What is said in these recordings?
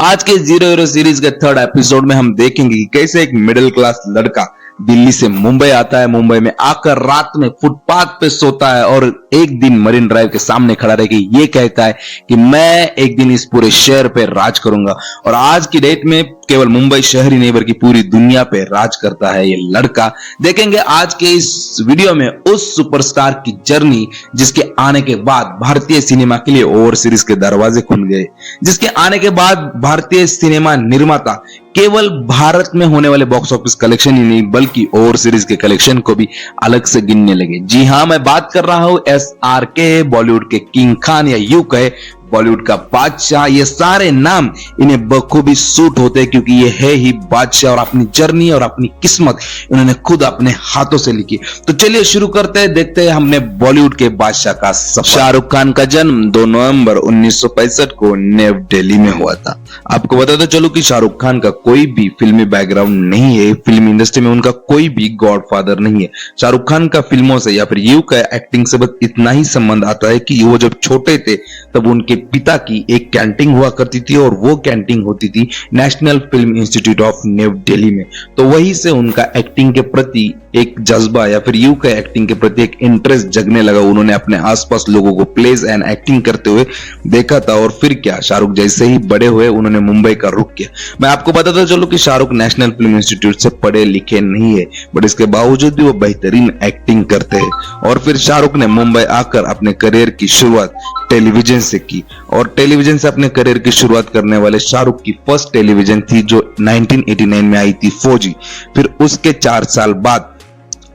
आज के zero hero series के थर्ड एपिसोड में हम देखेंगे कि कैसे एक मिडिल क्लास लड़का दिल्ली से मुंबई आता है। मुंबई में आकर रात में फुटपाथ पे सोता है और एक दिन मरीन ड्राइव के सामने खड़ा रह के ये कहता है कि मैं एक दिन इस पूरे शहर पे राज करूंगा। और आज की डेट में केवल मुंबई शहर ही नहीं बल्कि पूरी दुनिया पे राज करता है ये लड़का। देखेंगे आज के इस वीडियो में उस सुपरस्टार की जर्नी जिसके आने के बाद भारतीय सिनेमा के लिए ओवर सीरीज के दरवाजे खुल गए, जिसके आने के बाद भारतीय सिनेमा निर्माता केवल भारत में होने वाले बॉक्स ऑफिस कलेक्शन ही नहीं बल्कि ओवर सीरीज के कलेक्शन को भी अलग से गिनने लगे। जी हां, मैं बात कर रहा हूं SRK, बॉलीवुड के किंग खान या यूं कहे बॉलीवुड का बादशाह। ये सारे नाम इन्हें बखूबी सूट होते हैं क्योंकि ये है ही बादशाह और अपनी जर्नी और अपनी किस्मत इन्होंने खुद अपने हाथों से लिखी। तो चलिए शुरू करते हैं, देखते हैं हमने बॉलीवुड के बादशाह का सफर। शाहरुख खान का जन्म 2 नवंबर 1965 को नई दिल्ली में हुआ था। आपको बताते चलो कि शाहरुख खान का कोई भी फिल्मी बैकग्राउंड नहीं है, फिल्म इंडस्ट्री में उनका कोई भी गॉडफादर नहीं है। शाहरुख खान का फिल्मों से या फिर यूं कहे एक्टिंग से बस इतना ही संबंध आता है कि वो जब छोटे थे तब उनके पिता की एक कैंटीन हुआ करती थी और वो कैंटीन होती थी national film institute of new Delhi में। तो वहीं से उनका एक्टिंग के प्रति एक जज्बा या फिर यूं कहे एक्टिंग के प्रति एक इंटरेस्ट जगने लगा। उन्होंने अपने आसपास लोगों को प्लेज एंड एक्टिंग करते हुए देखा था और फिर क्या, शाहरुख जैसे ही बड़े हुए उन्होंने मुंबई का रुख किया। मैं आपको बताता चलूं कि शाहरुख नेशनल फिल्म इंस्टीट्यूट से पढ़े लिखे नहीं है बट इसके बावजूद भी वो बेहतरीन एक्टिंग करते हैं। और फिर शाहरुख ने मुंबई आकर अपने करियर की शुरुआत टेलीविजन से की और टेलीविजन से अपने करियर की शुरुआत करने वाले शाहरुख की फर्स्ट टेलीविजन थी जो 1989 में आई थी, फौजी। फिर उसके 4 साल बाद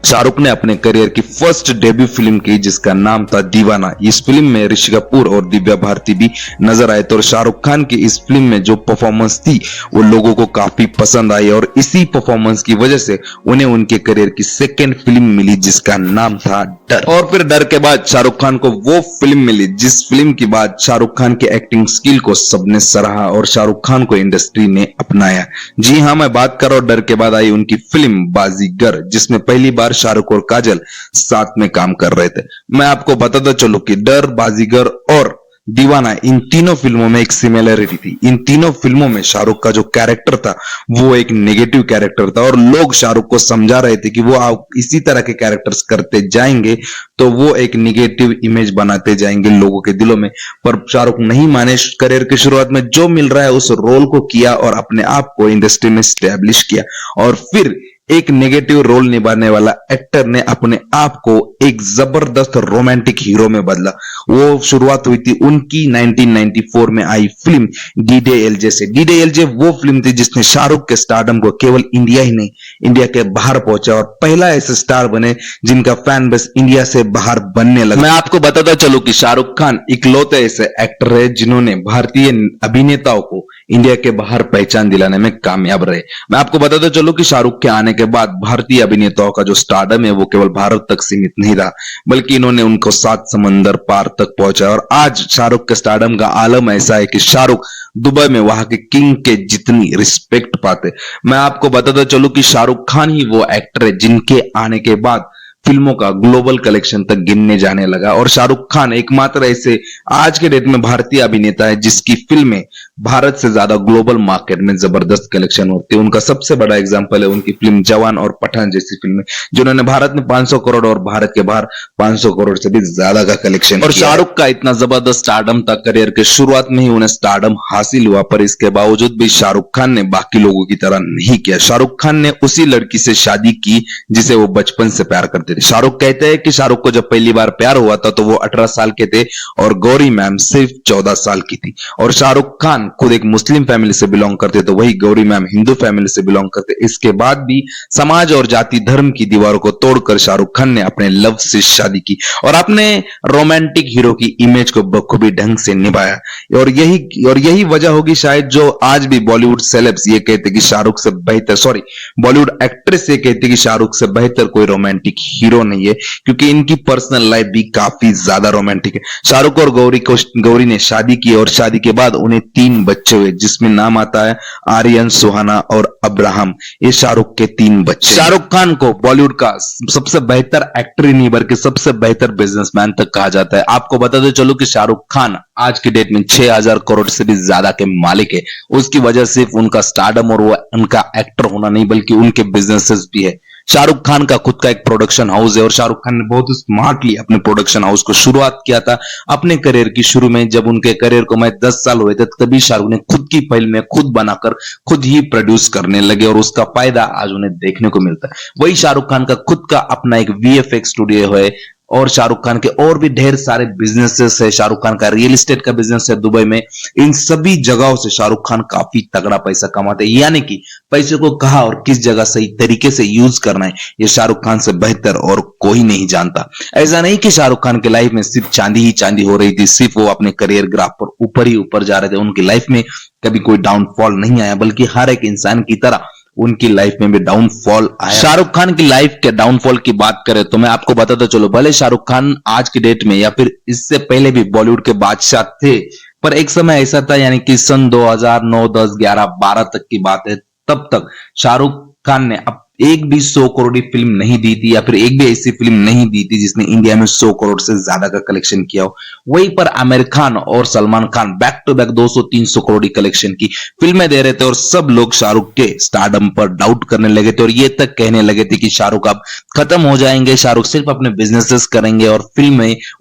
शाहरुख ने अपने करियर की फर्स्ट डेब्यू फिल्म की जिसका नाम था दीवाना। इस फिल्म में ऋषि कपूर और दिव्या भारती भी नजर आए थे और शाहरुख खान की इस फिल्म में जो परफॉर्मेंस थी वो लोगों को काफी पसंद आई और इसी परफॉर्मेंस की वजह से उन्हें उनके करियर की सेकेंड फिल्म मिली जिसका नाम था डर। और फिर डर के बाद शाहरुख खान को वो फिल्म मिली जिस फिल्म के बाद शाहरुख खान के एक्टिंग स्किल को सबने सराहा और शाहरुख खान को इंडस्ट्री ने अपनाया। जी हाँ, मैं बात कर रहा हूं डर के बाद आई उनकी फिल्म बाजीगर जिसमें पहली बार शाहरुख और काजल साथ में काम कर रहे थे। मैं आपको बताता चलूं कि डर, बाजीगर और दीवाना इन तीनों फिल्मों में एक सिमिलरिटी थी। इन तीनों फिल्मों में शाहरुख का जो कैरेक्टर था वो एक नेगेटिव कैरेक्टर था और लोग शाहरुख को समझा रहे थे कि वो आप इसी तरह के कैरेक्टर्स करते जाएंगे तो वो एक नेगेटिव इमेज बनाते जाएंगे लोगों के दिलों में। पर शाहरुख नहीं माने, करियर की शुरुआत में जो मिल रहा है उस रोल को किया और अपने आप को इंडस्ट्री में स्टैब्लिश किया। और फिर एक नेगेटिव रोल निभाने वाला एक्टर ने अपने आप को एक जबरदस्त रोमांटिक हीरो में बदला। वो शुरुआत हुई थी उनकी 1994 में आई फिल्म DDLJ से। DDLJ वो फिल्म थी जिसने शाहरुख के स्टारडम को केवल इंडिया ही नहीं इंडिया के बाहर पहुंचा और पहला ऐसे स्टार बने जिनका फैन बेस इंडिया से बाहर बनने लगा। मैं आपको बताता चलूं कि शाहरुख खान इकलौते ऐसे एक्टर है जिन्होंने भारतीय अभिनेताओं को इंडिया के बाहर पहचान दिलाने में कामयाब रहे। मैं आपको बताता चलूं कि शाहरुख के आने के बाद भारतीय अभिनेताओं का जो स्टारडम है वो केवल भारत तक सीमित नहीं रहा बल्कि इन्होंने उनको 7 समंदर पार तक पहुंचा। और आज शाहरुख के स्टारडम का आलम ऐसा है कि शाहरुख दुबई में वहां के किंग के जितनी रिस्पेक्ट पाते। मैं आपको बताता चलूं कि शाहरुख खान ही वो एक्टर है जिनके आने के बाद फिल्मों का ग्लोबल कलेक्शन तक गिनने जाने लगा और शाहरुख खान एकमात्र ऐसे आज के डेट में भारतीय अभिनेता है जिसकी फिल्में भारत से ज्यादा ग्लोबल मार्केट में जबरदस्त कलेक्शन होती है। उनका सबसे बड़ा एग्जांपल है उनकी फिल्म जवान और पठान जैसी फिल्में जिन्होंने भारत में 500 करोड़ और भारत के बाहर 500 करोड़ से भी ज्यादा का कलेक्शन। और शाहरुख का इतना जबरदस्त स्टारडम था, करियर के शुरुआत में ही उन्हें स्टारडम हासिल हुआ पर इसके बावजूद भी शाहरुख खान ने बाकी लोगों की तरह नहीं किया। शाहरुख खान ने उसी लड़की से शादी की जिसे वो बचपन से प्यार करते थे। शाहरुख कहते हैं कि शाहरुख को जब पहली बार प्यार हुआ था तो वो 18 साल के थे और गौरी मैम सिर्फ 14 साल की थी। और शाहरुख खान खुद एक मुस्लिम फैमिली से बिलोंग करते तो वही गौरी मैम हिंदू फैमिली से बिलोंग करते। इसके बाद भी समाज और जाति धर्म की दीवारों को तोड़कर शाहरुख खान ने अपने लव से शादी की और अपने रोमांटिक हीरो की इमेज को बखूबी ढंग से निभाया। और यही वजह होगी शायद जो आज भी बॉलीवुड सेलेब्स ये कहते कि शाहरुख से बेहतर बॉलीवुड एक्ट्रेस ये कहते कि शाहरुख से बेहतर कोई रोमांटिक हीरो नहीं है क्योंकि इनकी पर्सनल लाइफ भी काफी ज्यादा रोमांटिक है। शाहरुख और गौरी ने शादी की और शादी के बाद उन्हें 3 तीन बच्चे हुए, जिसमें नाम आता है आर्यन, सुहाना और अब्राहम। ये शाहरुख के तीन बच्चे। शाहरुख खान को बॉलीवुड का सबसे बेहतर एक्टर ही नहीं बल्कि सबसे बेहतर बिजनेसमैन तक कहा जाता है। आपको बताते चलो कि शाहरुख खान आज की डेट में 6000 करोड़ से भी ज्यादा के मालिक है। उसकी वजह सिर्फ उनका स्टारडम और वो उनका एक्टर होना नहीं बल्कि उनके बिजनेसेस भी है। शाहरुख खान का खुद का एक प्रोडक्शन हाउस है और शाहरुख खान ने बहुत स्मार्टली अपने प्रोडक्शन हाउस को शुरुआत किया था अपने करियर की शुरू में। जब उनके करियर को मैं 10 साल हुए थे तभी शाहरुख ने खुद की फिल्में खुद बनाकर खुद ही प्रोड्यूस करने लगे और उसका फायदा आज उन्हें देखने को मिलता है। वही शाहरुख खान का खुद का अपना एक वीएफएक्स स्टूडियो है और शाहरुख खान के और भी ढेर सारे बिजनेसेस है। शाहरुख खान का रियल एस्टेट का बिजनेस है दुबई में। इन सभी जगहों से शाहरुख खान काफी तगड़ा पैसा कमाते हैं, यानी कि पैसे को कहाँ और किस जगह सही तरीके से यूज करना है ये शाहरुख खान से बेहतर और कोई नहीं जानता। ऐसा नहीं कि शाहरुख खान की लाइफ में सिर्फ चांदी ही चांदी हो रही थी, सिर्फ वो अपने करियर ग्राफ पर ऊपर ही ऊपर जा रहे थे। उनकी लाइफ में कभी कोई डाउनफॉल नहीं आया बल्कि हर एक इंसान की तरह उनकी लाइफ में भी डाउनफॉल आया। शाहरुख खान की लाइफ के डाउनफॉल की बात करें तो मैं आपको बताता चलो, भले शाहरुख खान आज की डेट में या फिर इससे पहले भी बॉलीवुड के बादशाह थे, पर एक समय ऐसा था यानी कि सन 2009, 10, 11, 12 तक की बात है, तब तक शाहरुख खान ने अब एक भी 100 करोड़ की फिल्म नहीं दी थी या फिर एक भी ऐसी फिल्म नहीं दी थी जिसने इंडिया में 100 करोड़ से ज्यादा का कलेक्शन किया हो। वहीं पर आमिर खान और Salman Khan back to back 200-300 crore की कलेक्शन की फिल्में दे रहे थे और सब लोग शाहरुख के स्टारडम पर डाउट करने लगे थे और ये तक कहने लगे थे कि शाहरुख अब खत्म हो जाएंगे, शाहरुख सिर्फ अपने बिजनेसेस करेंगे और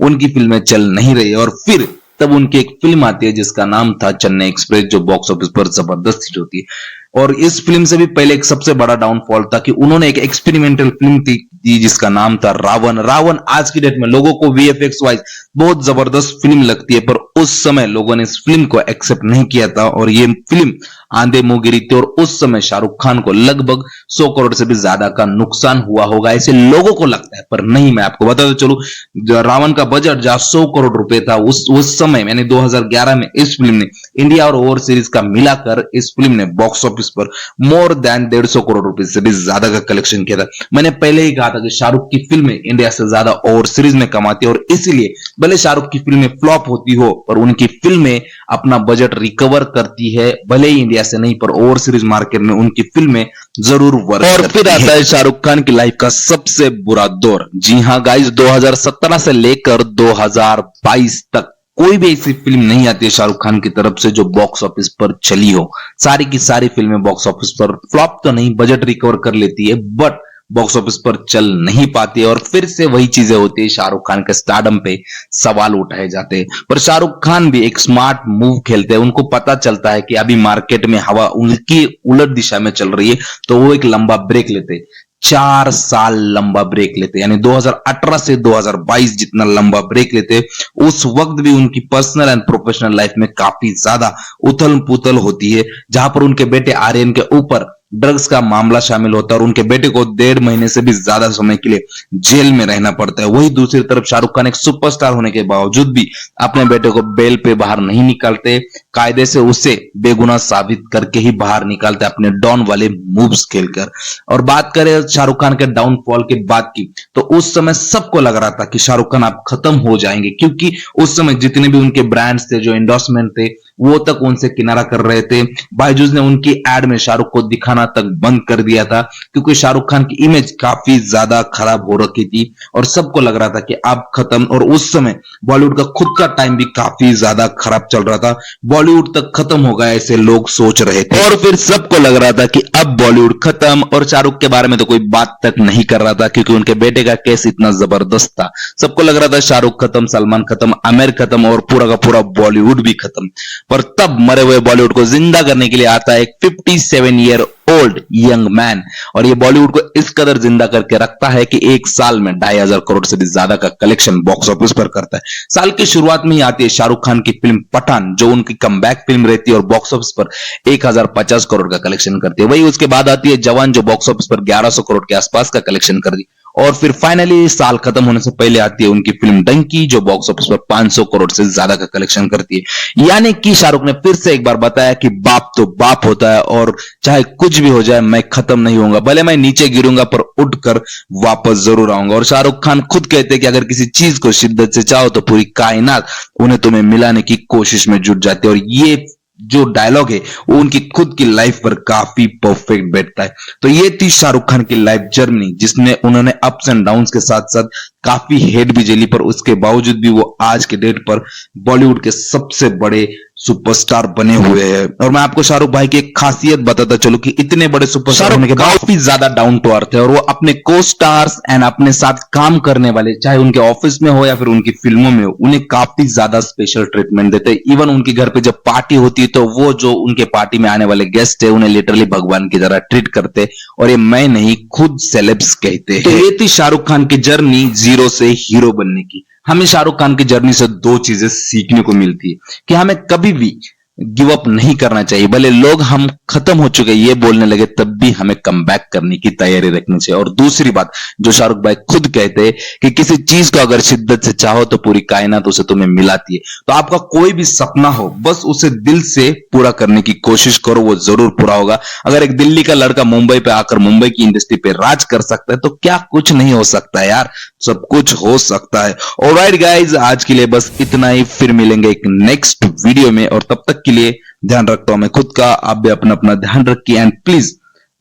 उनकी फिल्में चल नहीं रही। और फिर तब उनकी एक फिल्म आती है जिसका नाम था चेन्नई एक्सप्रेस, जो बॉक्स ऑफिस पर जबरदस्त हिट होती है। और इस फिल्म से भी पहले एक सबसे बड़ा डाउनफॉल था कि उन्होंने एक एक्सपेरिमेंटल फिल्म दी जिसका नाम था रावण। रावण आज की डेट में लोगों को वीएफएक्स वाइज बहुत जबरदस्त फिल्म लगती है, पर उस समय लोगों ने इस फिल्म को एक्सेप्ट नहीं किया था और ये फिल्म आंधे मुंह गिरी थी और उस समय शाहरुख खान को लगभग 100 करोड़ से भी ज्यादा का नुकसान हुआ होगा, ऐसे लोगों को लगता है। पर नहीं, मैं आपको बताता चलूं, रावण का बजट जहां 100 करोड़ रुपए था उस समय यानी 2011 में इस फिल्म ने इंडिया और ओवरसीज का मिलाकर इस फिल्म ने बॉक्स ऑफिस पर मोर देन 150 करोड़ रुपए से भी ज्यादा का कलेक्शन किया था। मैंने पहले ही कहा था कि शाहरुख की फिल्में इंडिया से ज्यादा ओवरसीज में कमाती है और इसीलिए भले शाहरुख की फिल्में फ्लॉप होती हो पर उनकी फिल्में अपना बजट रिकवर करती है, भले ही इंडिया से नहीं पर ओवरसीज मार्केट में उनकी फिल्में जरूर वर्क करती है। और फिर आता है शाहरुख खान की लाइफ का सबसे बुरा दौर। जी हां गाइस, 2017 से लेकर 2022 तक कोई भी ऐसी फिल्म नहीं आती है शाहरुख खान की तरफ से जो बॉक्स ऑफिस पर चली हो। सारी की सारी फिल्में बॉक्स ऑफिस पर फ्लॉप तो नहीं, बजट रिकवर कर लेती है बट बॉक्स ऑफिस पर चल नहीं पाती है। और फिर से वही चीजें होती है, शाहरुख खान के स्टारडम पे सवाल उठाए जाते हैं। पर शाहरुख खान भी एक स्मार्ट मूव खेलते हैं, उनको पता चलता है कि अभी मार्केट में हवा उनकी उलट दिशा में चल रही है, तो वो एक लंबा ब्रेक लेते, 4 साल लंबा ब्रेक लेते, यानी 2018 से 2022 जितना लंबा ब्रेक लेते। उस वक्त भी उनकी पर्सनल एंड प्रोफेशनल लाइफ में काफी ज्यादा उथल पुथल होती है, जहां पर उनके बेटे आर्यन के ऊपर ड्रग्स का मामला शामिल होता है और उनके बेटे को 1.5 महीने से भी ज्यादा समय के लिए जेल में रहना पड़ता है। वही दूसरी तरफ शाहरुख खान एक सुपरस्टार होने के बावजूद भी अपने बेटे को बेल पे बाहर नहीं निकालते, कायदे से उसे बेगुनाह साबित करके ही बाहर निकालते अपने डॉन वाले मूव्स खेलकर। और बात करें शाहरुख खान के डाउनफॉल के बाद की, तो उस समय सबको लग रहा था कि शाहरुख खान आप खत्म हो जाएंगे, क्योंकि उस समय जितने भी उनके ब्रांड्स थे जो एंडोर्समेंट थे वो तक उनसे किनारा कर रहे थे। बायजूस ने उनकी एड में शाहरुख को दिखाना तक बंद कर दिया था क्योंकि शाहरुख खान की इमेज काफी ज्यादा खराब हो रखी थी और सबको लग रहा था कि अब खत्म। और उस समय बॉलीवुड का खुद का टाइम भी काफी ज्यादा खराब चल रहा था, बॉलीवुड तक खत्म हो गया ऐसे लोग सोच रहे थे। और फिर सबको लग रहा था कि अब बॉलीवुड खत्म, और शाहरुख के बारे में तो कोई बात तक नहीं कर रहा था क्योंकि उनके बेटे का केस इतना जबरदस्त था। सबको लग रहा था शाहरुख खत्म, सलमान खत्म, आमिर खत्म और पूरा का पूरा बॉलीवुड भी खत्म। पर तब मरे हुए बॉलीवुड को जिंदा करने के लिए आता है एक 57 ईयर ओल्ड यंग मैन, और ये बॉलीवुड को इस कदर जिंदा करके रखता है कि एक साल में 2500 करोड़ से भी ज्यादा का कलेक्शन बॉक्स ऑफिस पर करता है। साल की शुरुआत में ही आती है शाहरुख खान की फिल्म पठान, जो उनकी कमबैक फिल्म रहती है और बॉक्स ऑफिस पर 1050 करोड़ का कलेक्शन करती है। वही उसके बाद आती है जवान, जो बॉक्स ऑफिस पर 1100 करोड़ के आसपास का कलेक्शन कर दी। और फिर फाइनली साल खत्म होने से पहले आती है उनकी फिल्म डंकी, जो बॉक्स ऑफिस पर 500 करोड़ से ज्यादा का कलेक्शन करती है। यानी कि शाहरुख ने फिर से एक बार बताया कि बाप तो बाप होता है और चाहे कुछ भी हो जाए मैं खत्म नहीं होऊंगा, भले मैं नीचे गिरूंगा पर उठकर वापस जरूर आऊंगा। और शाहरुख खान खुद कहते हैं कि अगर किसी चीज को शिद्दत से चाहो तो पूरी कायनात उन्हें तुम्हें मिलाने की कोशिश में जुट जाती है। और ये जो डायलॉग है वो उनकी खुद की लाइफ पर काफी परफेक्ट बैठता है। तो ये थी शाहरुख खान की लाइफ जर्नी, जिसमें उन्होंने अप्स एंड डाउन्स के साथ साथ काफी हेट भी झेली, पर उसके बावजूद भी वो आज के डेट पर बॉलीवुड के सबसे बड़े सुपरस्टार बने हुए हैं। और मैं आपको शाहरुख भाई की एक खासियत बताता चलूं कि इतने बड़े सुपरस्टार होने के बाद काफी ज्यादा डाउन टू अर्थ है, और वो अपने को स्टार्स एंड अपने साथ काम करने वाले, चाहे उनके ऑफिस में हो या फिर उनकी फिल्मों में हो, उन्हें काफी ज्यादा स्पेशल ट्रीटमेंट देते हैं। इवन उनके घर पे जब पार्टी होती है तो वो जो उनके पार्टी में आने वाले गेस्ट है उन्हें लिटरली भगवान की तरह ट्रीट करते, और ये मैं नहीं खुद सेलेब्स कहते हैं। तो ये थी शाहरुख खान की जर्नी जीरो से हीरो बनने की। हमें शाहरुख खान की जर्नी से दो चीजें सीखने को मिलती है कि हमें कभी भी गिव अप नहीं करना चाहिए, भले लोग हम खत्म हो चुके ये बोलने लगे तब भी हमें कम बैक करने की तैयारी रखनी चाहिए। और दूसरी बात जो शाहरुख भाई खुद कहते हैं कि किसी चीज को अगर शिद्दत से चाहो तो पूरी कायनात उसे तुम्हें मिलाती है। तो आपका कोई भी सपना हो बस उसे दिल से पूरा करने की कोशिश करो, वो जरूर पूरा होगा। अगर एक दिल्ली का लड़का मुंबई पे आकर मुंबई की इंडस्ट्री पे राज कर सकता है तो क्या कुछ नहीं हो सकता है यार, सब कुछ हो सकता है। ऑलराइट गाइज, आज के लिए बस इतना ही, फिर मिलेंगे एक नेक्स्ट वीडियो में, और तब तक के लिए ध्यान रखता हूं मैं खुद का, आप भी अपना अपना ध्यान रखिए, and please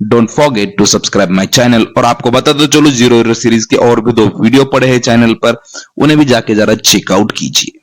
don't forget to subscribe my channel. और आपको बता दो चलो, जीरो हीरो सीरीज के और भी 2 वीडियो पड़े हैं चैनल पर, उन्हें भी जाके जरा चेकआउट कीजिए।